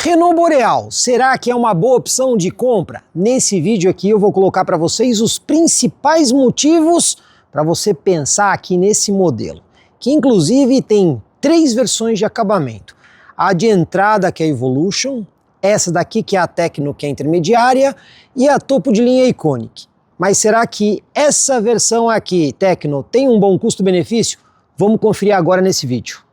Renault Boreal, será que é uma boa opção de compra? Nesse vídeo aqui eu vou colocar para vocês os principais motivos para você pensar aqui nesse modelo, que inclusive tem 3 versões de acabamento. A de entrada, que é a Evolution, essa daqui que é a Tecno, que é a intermediária, e a topo de linha Iconic. Mas será que essa versão aqui, Tecno, tem um bom custo-benefício? Vamos conferir agora nesse vídeo.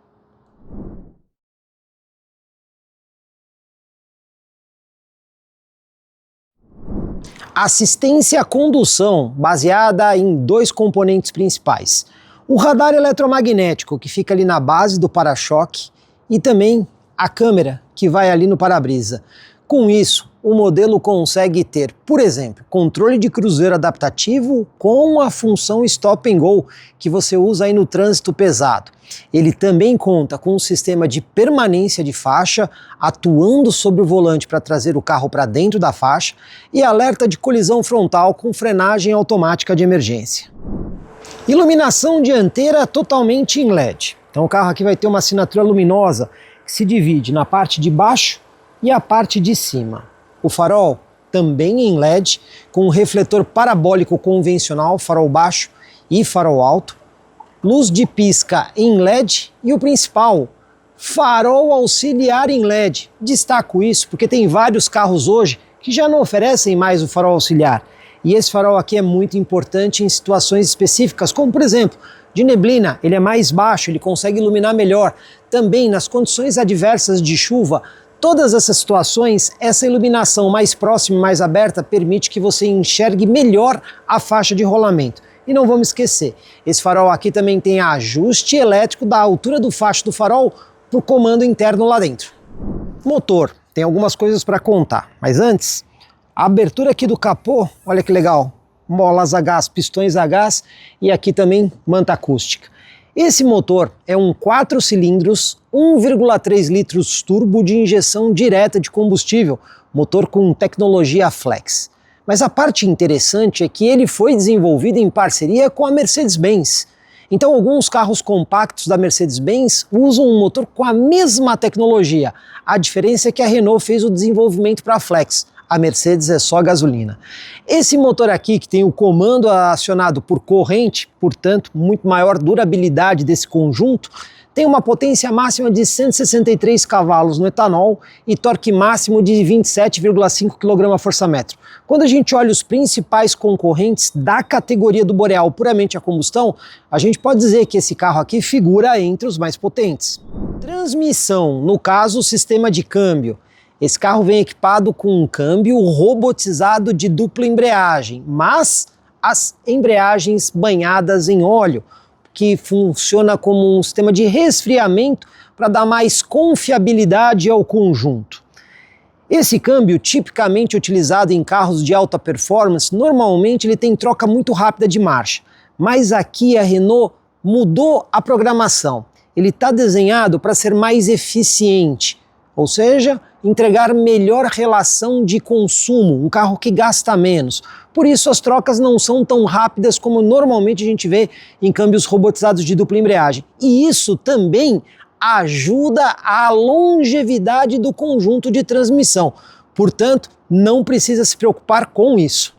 Assistência à condução, baseada em 2 componentes principais. O radar eletromagnético, que fica ali na base do para-choque, e também a câmera, que vai ali no para-brisa. Com isso, o modelo consegue ter, por exemplo, controle de cruzeiro adaptativo com a função Stop and Go, que você usa aí no trânsito pesado. Ele também conta com um sistema de permanência de faixa, atuando sobre o volante para trazer o carro para dentro da faixa, e alerta de colisão frontal com frenagem automática de emergência. Iluminação dianteira totalmente em LED. Então o carro aqui vai ter uma assinatura luminosa que se divide na parte de baixo e a parte de cima. O farol também em LED, com um refletor parabólico convencional, farol baixo e farol alto. Luz de pisca em LED e o principal, farol auxiliar em LED. Destaco isso porque tem vários carros hoje que já não oferecem mais o farol auxiliar. E esse farol aqui é muito importante em situações específicas, como por exemplo, de neblina, ele é mais baixo, ele consegue iluminar melhor. Também nas condições adversas de chuva, todas essas situações, essa iluminação mais próxima e mais aberta permite que você enxergue melhor a faixa de rolamento. E não vamos esquecer, esse farol aqui também tem ajuste elétrico da altura do facho do farol para o comando interno lá dentro. Motor, tem algumas coisas para contar, mas antes, a abertura aqui do capô, olha que legal, molas a gás, pistões a gás e aqui também manta acústica. Esse motor é um 4 cilindros, 1,3 litros turbo de injeção direta de combustível, motor com tecnologia flex. Mas a parte interessante é que ele foi desenvolvido em parceria com a Mercedes-Benz. Então alguns carros compactos da Mercedes-Benz usam um motor com a mesma tecnologia. A diferença é que a Renault fez o desenvolvimento para a flex. A Mercedes é só gasolina. Esse motor aqui, que tem o comando acionado por corrente, portanto, muito maior durabilidade desse conjunto, tem uma potência máxima de 163 cavalos no etanol e torque máximo de 27,5 kgfm. Quando a gente olha os principais concorrentes da categoria do Boreal puramente a combustão, a gente pode dizer que esse carro aqui figura entre os mais potentes. Transmissão, no caso, o sistema de câmbio. Esse carro vem equipado com um câmbio robotizado de dupla embreagem, mas as embreagens banhadas em óleo, que funciona como um sistema de resfriamento para dar mais confiabilidade ao conjunto. Esse câmbio, tipicamente utilizado em carros de alta performance, normalmente ele tem troca muito rápida de marcha, mas aqui a Renault mudou a programação. Ele está desenhado para ser mais eficiente, ou seja, entregar melhor relação de consumo, um carro que gasta menos. Por isso as trocas não são tão rápidas como normalmente a gente vê em câmbios robotizados de dupla embreagem. E isso também ajuda a longevidade do conjunto de transmissão. Portanto, não precisa se preocupar com isso.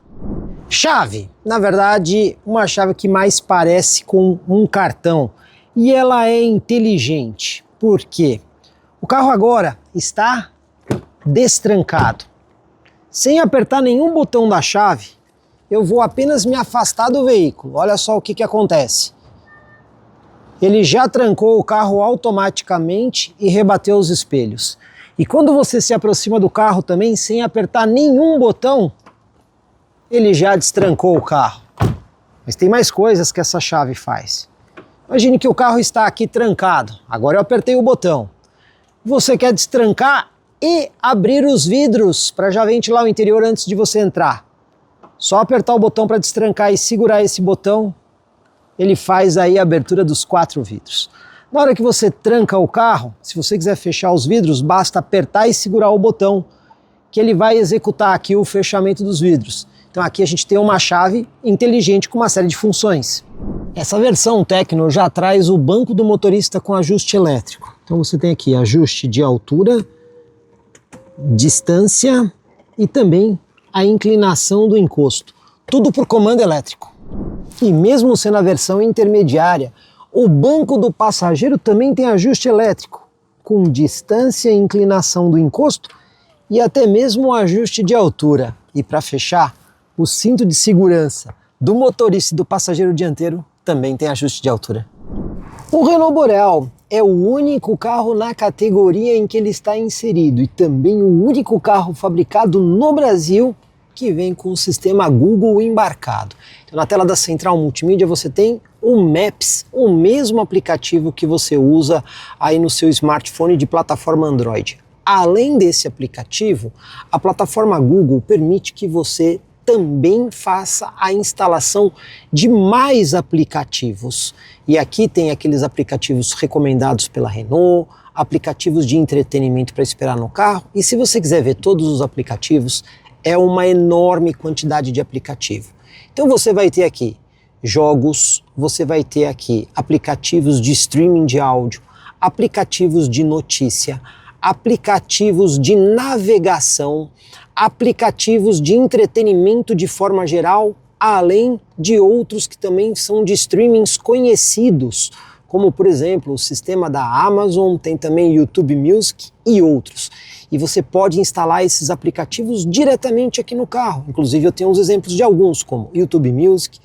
Chave, na verdade, uma chave que mais parece com um cartão. E ela é inteligente. Por quê? O carro agora está destrancado. Sem apertar nenhum botão da chave, eu vou apenas me afastar do veículo. Olha só o que acontece. Ele já trancou o carro automaticamente e rebateu os espelhos. E quando você se aproxima do carro também, sem apertar nenhum botão, ele já destrancou o carro. Mas tem mais coisas que essa chave faz. Imagine que o carro está aqui trancado. Agora eu apertei o botão. Você quer destrancar e abrir os vidros para já ventilar o interior antes de você entrar. Só apertar o botão para destrancar e segurar esse botão, ele faz aí a abertura dos 4 vidros. Na hora que você tranca o carro, se você quiser fechar os vidros, basta apertar e segurar o botão, que ele vai executar aqui o fechamento dos vidros. Então aqui a gente tem uma chave inteligente com uma série de funções. Essa versão Tecno já traz o banco do motorista com ajuste elétrico. Então você tem aqui ajuste de altura distância e também a inclinação do encosto. Tudo por comando elétrico. E mesmo sendo a versão intermediária, o banco do passageiro também tem ajuste elétrico, com distância e inclinação do encosto e até mesmo o ajuste de altura. E para fechar, o cinto de segurança do motorista e do passageiro dianteiro também tem ajuste de altura. O Renault Boreal é o único carro na categoria em que ele está inserido e também o único carro fabricado no Brasil que vem com o sistema Google embarcado. Então, na tela da central multimídia você tem o Maps, o mesmo aplicativo que você usa aí no seu smartphone de plataforma Android. Além desse aplicativo, a plataforma Google permite que você também faça a instalação de mais aplicativos. E aqui tem aqueles aplicativos recomendados pela Renault, aplicativos de entretenimento para esperar no carro. E se você quiser ver todos os aplicativos, é uma enorme quantidade de aplicativo. Então você vai ter aqui jogos, você vai ter aqui aplicativos de streaming de áudio, aplicativos de notícia, aplicativos de navegação, aplicativos de entretenimento de forma geral, além de outros que também são de streamings conhecidos, como por exemplo o sistema da Amazon, tem também YouTube Music e outros. E você pode instalar esses aplicativos diretamente aqui no carro. Inclusive eu tenho uns exemplos de alguns, como YouTube Music,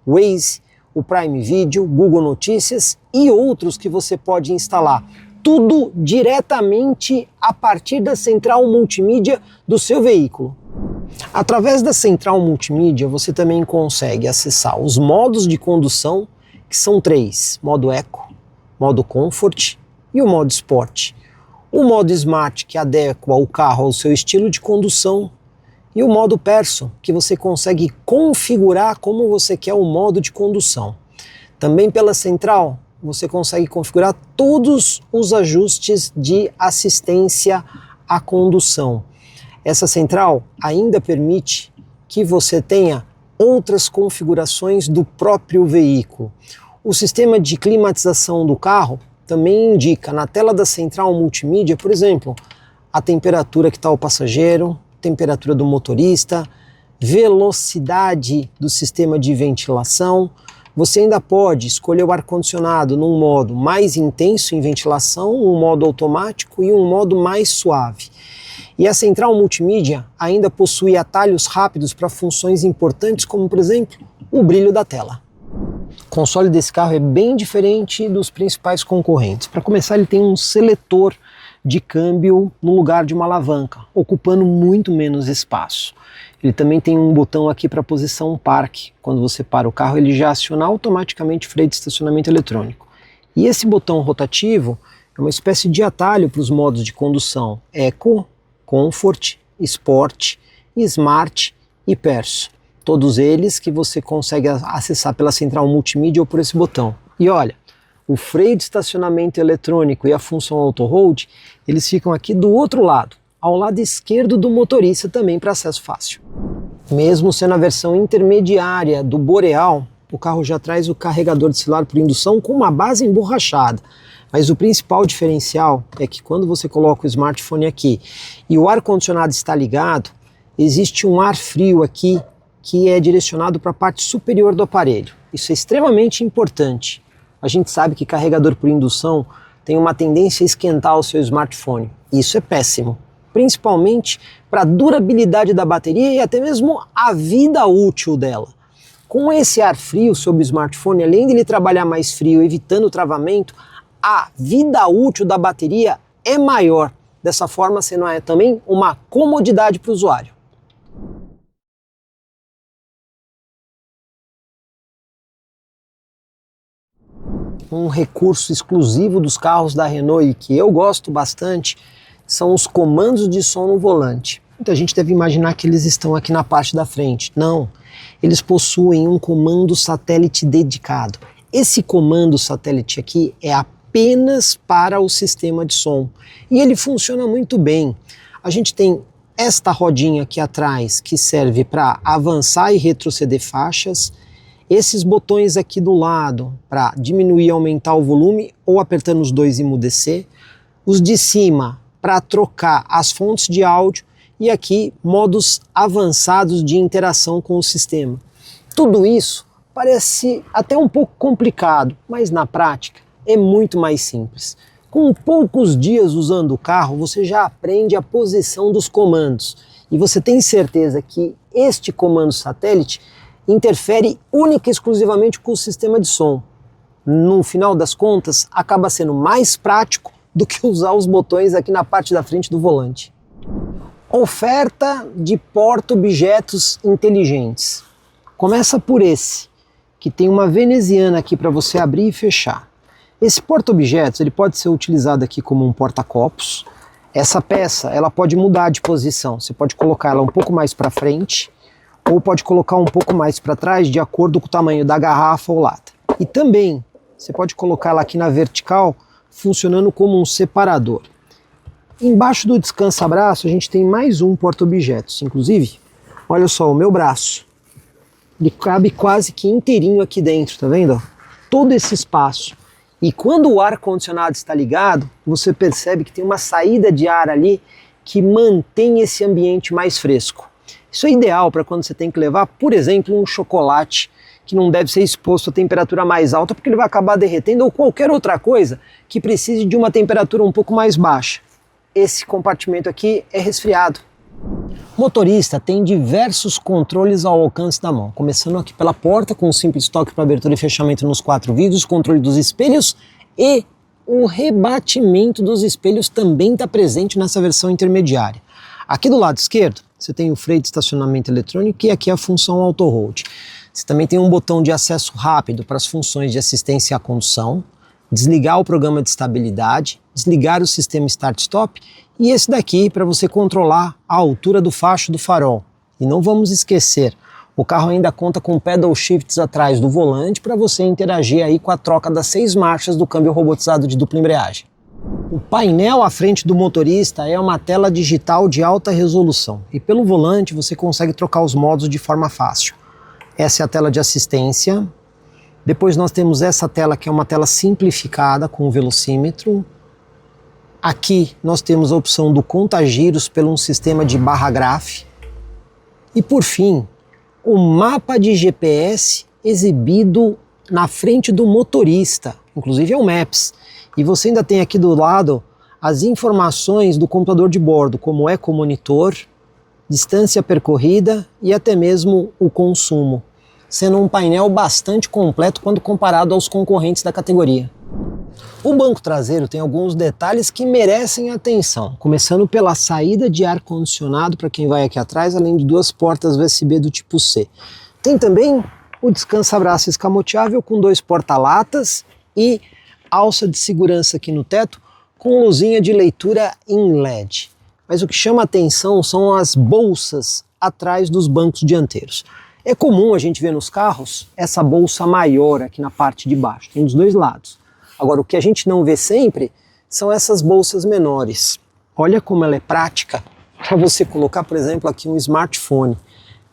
Waze, o Prime Video, Google Notícias e outros que você pode instalar. Tudo diretamente a partir da central multimídia do seu veículo. Através da central multimídia você também consegue acessar os modos de condução, que são 3, modo Eco, modo Comfort e o modo Sport. O modo Smart, que adequa o carro ao seu estilo de condução, e o modo Perso, que você consegue configurar como você quer o modo de condução. Também pela central, você consegue configurar todos os ajustes de assistência à condução. Essa central ainda permite que você tenha outras configurações do próprio veículo. O sistema de climatização do carro também indica na tela da central multimídia, por exemplo, a temperatura que está o passageiro, temperatura do motorista, velocidade do sistema de ventilação. Você ainda pode escolher o ar-condicionado num modo mais intenso em ventilação, um modo automático e um modo mais suave. E a central multimídia ainda possui atalhos rápidos para funções importantes, como por exemplo, o brilho da tela. O console desse carro é bem diferente dos principais concorrentes. Para começar, ele tem um seletor de câmbio no lugar de uma alavanca, ocupando muito menos espaço. Ele também tem um botão aqui para posição parque. Quando você para o carro, ele já aciona automaticamente o freio de estacionamento eletrônico. E esse botão rotativo é uma espécie de atalho para os modos de condução Eco, Comfort, Sport, Smart e Perso. Todos eles que você consegue acessar pela central multimídia ou por esse botão. E olha, o freio de estacionamento eletrônico e a função Auto Hold, eles ficam aqui do outro lado, ao lado esquerdo do motorista também para acesso fácil. Mesmo sendo a versão intermediária do Boreal, o carro já traz o carregador de celular por indução com uma base emborrachada. Mas o principal diferencial é que quando você coloca o smartphone aqui e o ar-condicionado está ligado, existe um ar frio aqui que é direcionado para a parte superior do aparelho. Isso é extremamente importante. A gente sabe que carregador por indução tem uma tendência a esquentar o seu smartphone. Isso é péssimo, principalmente para a durabilidade da bateria e até mesmo a vida útil dela. Com esse ar frio sobre o smartphone, além de ele trabalhar mais frio, evitando o travamento, a vida útil da bateria é maior. Dessa forma, sendo também uma comodidade para o usuário. Um recurso exclusivo dos carros da Renault e que eu gosto bastante são os comandos de som no volante. Muita gente deve imaginar que eles estão aqui na parte da frente. Não, eles possuem um comando satélite dedicado. Esse comando satélite aqui é apenas para o sistema de som e ele funciona muito bem. A gente tem esta rodinha aqui atrás que serve para avançar e retroceder faixas. Esses botões aqui do lado para diminuir e aumentar o volume ou apertando os dois e emudecer. Os de cima para trocar as fontes de áudio e aqui modos avançados de interação com o sistema. Tudo isso parece até um pouco complicado, mas na prática é muito mais simples. Com poucos dias usando o carro, você já aprende a posição dos comandos e você tem certeza que este comando satélite interfere única e exclusivamente com o sistema de som. No final das contas, acaba sendo mais prático do que usar os botões aqui na parte da frente do volante. Oferta de porta-objetos inteligentes. Começa por esse, que tem uma veneziana aqui para você abrir e fechar. Esse porta-objetos ele pode ser utilizado aqui como um porta-copos. Essa peça ela pode mudar de posição. Você pode colocar ela um pouco mais para frente ou pode colocar um pouco mais para trás de acordo com o tamanho da garrafa ou lata. E também você pode colocar ela aqui na vertical, funcionando como um separador. Embaixo do descansa-braço a gente tem mais um porta-objetos. Inclusive, olha só, o meu braço. Ele cabe quase que inteirinho aqui dentro, tá vendo? Todo esse espaço. E quando o ar-condicionado está ligado, você percebe que tem uma saída de ar ali que mantém esse ambiente mais fresco. Isso é ideal para quando você tem que levar, por exemplo, um chocolate que não deve ser exposto a temperatura mais alta porque ele vai acabar derretendo, ou qualquer outra coisa que precise de uma temperatura um pouco mais baixa. Esse compartimento aqui é resfriado. O motorista tem diversos controles ao alcance da mão, começando aqui pela porta com um simples toque para abertura e fechamento nos 4 vidros, controle dos espelhos e o rebatimento dos espelhos também está presente nessa versão intermediária. Aqui do lado esquerdo você tem o freio de estacionamento eletrônico e aqui a função auto hold. Você também tem um botão de acesso rápido para as funções de assistência à condução, desligar o programa de estabilidade, desligar o sistema start-stop e esse daqui para você controlar a altura do facho do farol. E não vamos esquecer, o carro ainda conta com pedal shifts atrás do volante para você interagir aí com a troca das 6 marchas do câmbio robotizado de dupla embreagem. O painel à frente do motorista é uma tela digital de alta resolução e pelo volante você consegue trocar os modos de forma fácil. Essa é a tela de assistência. Depois nós temos essa tela que é uma tela simplificada com o velocímetro. Aqui nós temos a opção do conta-giros pelo um sistema de barra graph. E por fim, o mapa de GPS exibido na frente do motorista, inclusive é o Maps. E você ainda tem aqui do lado as informações do computador de bordo, como ecomonitor, distância percorrida e até mesmo o consumo, sendo um painel bastante completo quando comparado aos concorrentes da categoria. O banco traseiro tem alguns detalhes que merecem atenção, começando pela saída de ar-condicionado para quem vai aqui atrás, além de 2 portas USB do tipo C. Tem também o descansa-braço escamoteável com 2 porta-latas e alça de segurança aqui no teto com luzinha de leitura em LED. Mas o que chama atenção são as bolsas atrás dos bancos dianteiros. É comum a gente ver nos carros essa bolsa maior aqui na parte de baixo, tem dos 2 lados. Agora, o que a gente não vê sempre são essas bolsas menores. Olha como ela é prática para você colocar, por exemplo, aqui um smartphone.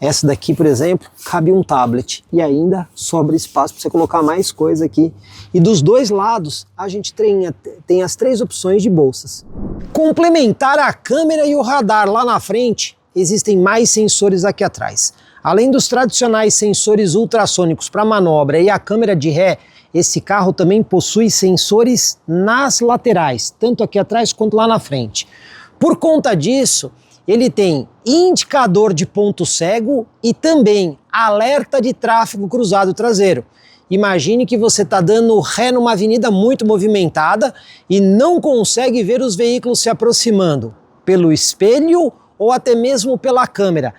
Essa daqui, por exemplo, cabe um tablet e ainda sobra espaço para você colocar mais coisa aqui. E dos 2 lados a gente tem as 3 opções de bolsas. Complementar a câmera e o radar lá na frente, existem mais sensores aqui atrás. Além dos tradicionais sensores ultrassônicos para manobra e a câmera de ré, esse carro também possui sensores nas laterais, tanto aqui atrás quanto lá na frente. Por conta disso, ele tem indicador de ponto cego e também alerta de tráfego cruzado traseiro. Imagine que você está dando ré numa avenida muito movimentada e não consegue ver os veículos se aproximando pelo espelho ou até mesmo pela câmera.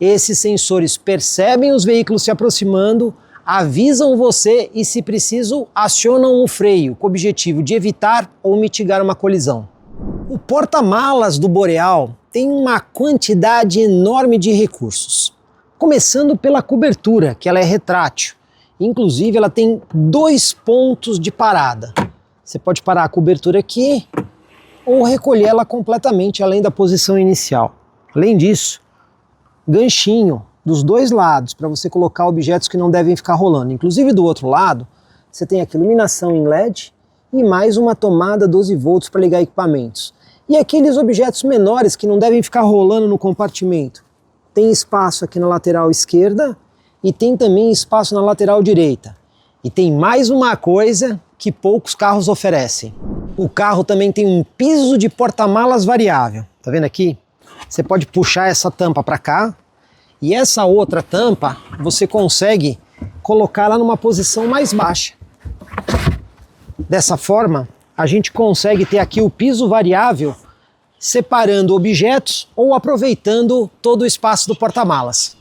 Esses sensores percebem os veículos se aproximando, avisam você e, se preciso, acionam o freio com o objetivo de evitar ou mitigar uma colisão. O porta-malas do Boreal tem uma quantidade enorme de recursos, começando pela cobertura, que ela é retrátil. Inclusive, ela tem 2 pontos de parada. Você pode parar a cobertura aqui ou recolher ela completamente, além da posição inicial. Além disso, ganchinho dos 2 lados para você colocar objetos que não devem ficar rolando. Inclusive do outro lado, você tem aqui iluminação em LED e mais uma tomada 12 volts para ligar equipamentos. E aqueles objetos menores que não devem ficar rolando no compartimento? Tem espaço aqui na lateral esquerda e tem também espaço na lateral direita. E tem mais uma coisa que poucos carros oferecem. O carro também tem um piso de porta-malas variável. Tá vendo aqui? Você pode puxar essa tampa para cá e essa outra tampa você consegue colocar lá numa posição mais baixa. Dessa forma, a gente consegue ter aqui o piso variável separando objetos ou aproveitando todo o espaço do porta-malas.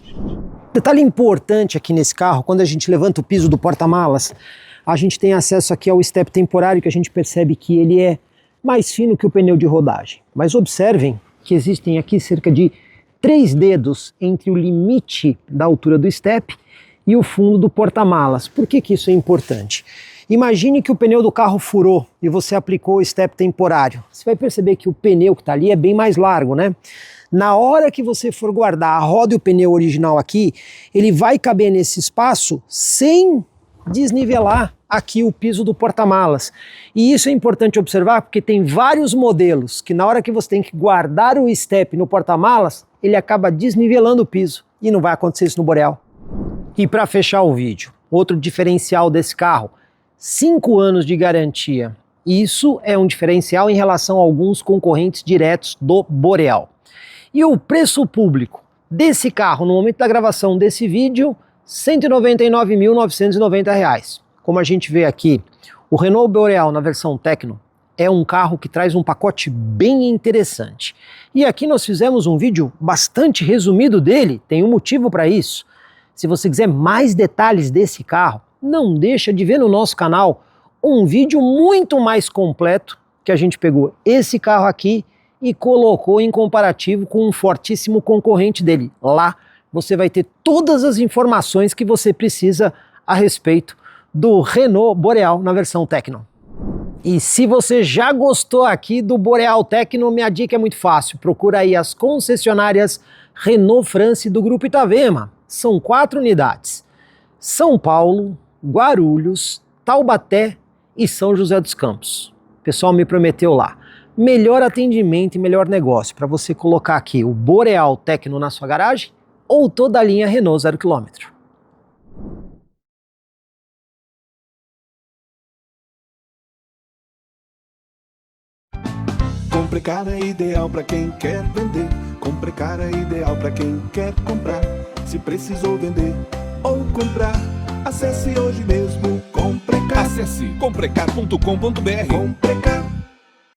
Detalhe importante aqui nesse carro, quando a gente levanta o piso do porta-malas, a gente tem acesso aqui ao step temporário, que a gente percebe que ele é mais fino que o pneu de rodagem. Mas observem que existem aqui cerca de 3 dedos entre o limite da altura do step e o fundo do porta-malas. Por que que isso é importante? Imagine que o pneu do carro furou e você aplicou o step temporário. Você vai perceber que o pneu que está ali é bem mais largo, né? Na hora que você for guardar a roda e o pneu original aqui, ele vai caber nesse espaço sem desnivelar aqui o piso do porta-malas. E isso é importante observar porque tem vários modelos que na hora que você tem que guardar o step no porta-malas, ele acaba desnivelando o piso e não vai acontecer isso no Boreal. E para fechar o vídeo, outro diferencial desse carro, 5 anos de garantia. Isso é um diferencial em relação a alguns concorrentes diretos do Boreal. E o preço público desse carro no momento da gravação desse vídeo, R$ 199.990. Como a gente vê aqui, o Renault Boreal na versão Tecno é um carro que traz um pacote bem interessante. E aqui nós fizemos um vídeo bastante resumido dele, tem um motivo para isso. Se você quiser mais detalhes desse carro, não deixa de ver no nosso canal um vídeo muito mais completo que a gente pegou esse carro aqui e colocou em comparativo com um fortíssimo concorrente dele. Lá você vai ter todas as informações que você precisa a respeito do Renault Boreal na versão Tecno. E se você já gostou aqui do Boreal Tecno, minha dica é muito fácil. Procura aí as concessionárias Renault France do Grupo Itavema. São 4 unidades. São Paulo, Guarulhos, Taubaté e São José dos Campos. O pessoal me prometeu lá. Melhor atendimento e melhor negócio para você colocar aqui o Boreal Tecno na sua garagem ou toda a linha Renault 0 km. Comprecar é ideal para quem quer vender. Comprecar é ideal para quem quer comprar. Se precisou vender ou comprar, acesse hoje mesmo Comprecar. Acesse comprecar.com.br. Comprecar.